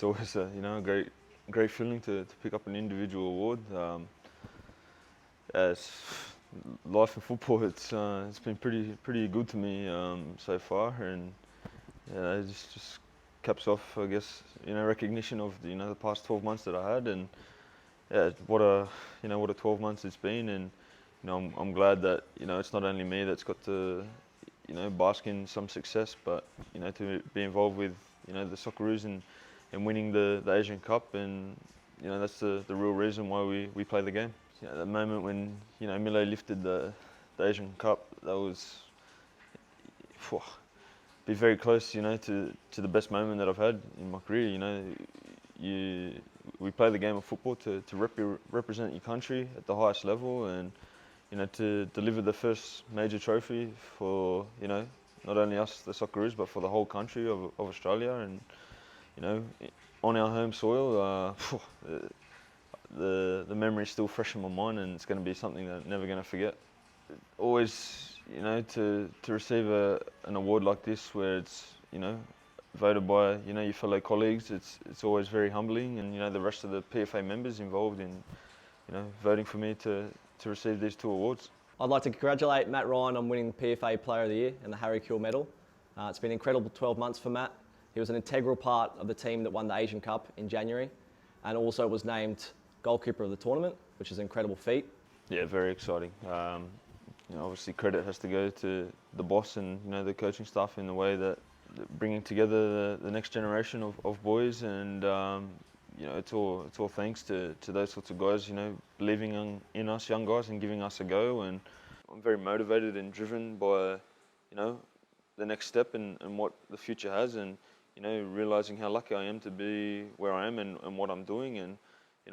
it's always a great feeling to pick up an individual award. As life in football, it's been pretty good to me so far, and it just caps off, I guess, recognition of the past 12 months that I had, and yeah, what a 12 months it's been, and I'm glad that it's not only me that's got to bask in some success, but to be involved with the Socceroos and winning the Asian Cup, and that's the real reason why we play the game. The moment when Milo lifted the Asian Cup, that was be very close, to the best moment that I've had in my career. We play the game of football to represent your country at the highest level, and to deliver the first major trophy for not only us, the Socceroos, but for the whole country of Australia, and on our home soil. The memory is still fresh in my mind, and it's going to be something that I'm never going to forget. Always, to receive an award like this, where it's voted by your fellow colleagues, it's always very humbling, and the rest of the PFA members involved in voting for me to receive these 2 awards. I'd like to congratulate Matt Ryan on winning the PFA Player of the Year and the Harry Kewell medal. It's been an incredible 12 months for Matt. He was an integral part of the team that won the Asian Cup in January, and also was named goalkeeper of the tournament, which is an incredible feat. Yeah, very exciting. Obviously credit has to go to the boss and the coaching staff in the way that bringing together the next generation of boys, and it's all thanks to those sorts of guys believing in us young guys and giving us a go. And I'm very motivated and driven by the next step and what the future has, and realizing how lucky I am to be where I am and what I'm doing, and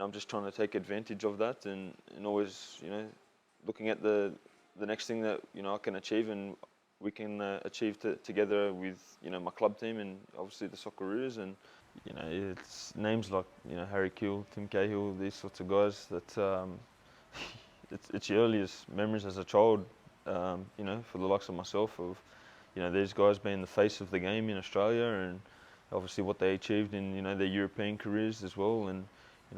I'm just trying to take advantage of that, and always looking at the next thing that I can achieve, and we can achieve together with my club team and obviously the Socceroos. And it's names like Harry Kewell, Tim Cahill, these sorts of guys that it's your earliest memories as a child, for the likes of myself, of these guys being the face of the game in Australia, and obviously what they achieved in their European careers as well. And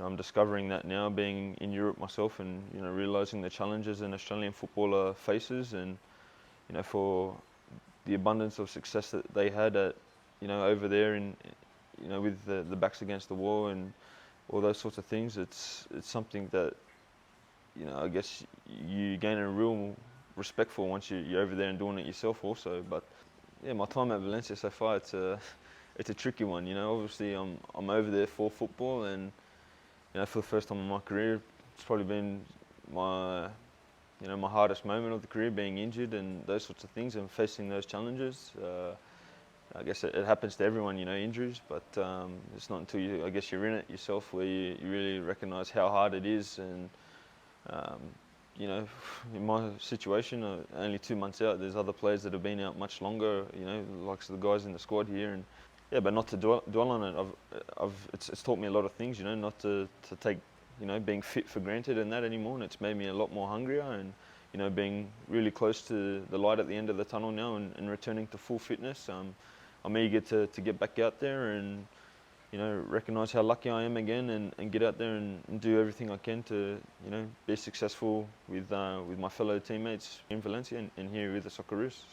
I'm discovering that now, being in Europe myself, and realising the challenges an Australian footballer faces, and for the abundance of success that they had at over there in with the backs against the wall and all those sorts of things. It's something that I guess you gain a real respect for once you're over there and doing it yourself also. But yeah, my time at Valencia so far, it's a tricky one. Obviously I'm over there for football, and for the first time in my career, it's probably been my my hardest moment of the career, being injured and those sorts of things, and facing those challenges. I guess it happens to everyone, injuries, but it's not until you're in it yourself where you really recognise how hard it is. And in my situation, only 2 months out, there's other players that have been out much longer, like the guys in the squad here. And yeah, but not to dwell on it. It's taught me a lot of things, not to take being fit for granted and that anymore. And it's made me a lot more hungrier, and being really close to the light at the end of the tunnel now, and returning to full fitness. I'm eager to get back out there and recognise how lucky I am again, and get out there and do everything I can to be successful with my fellow teammates in Valencia and here with the Socceroos.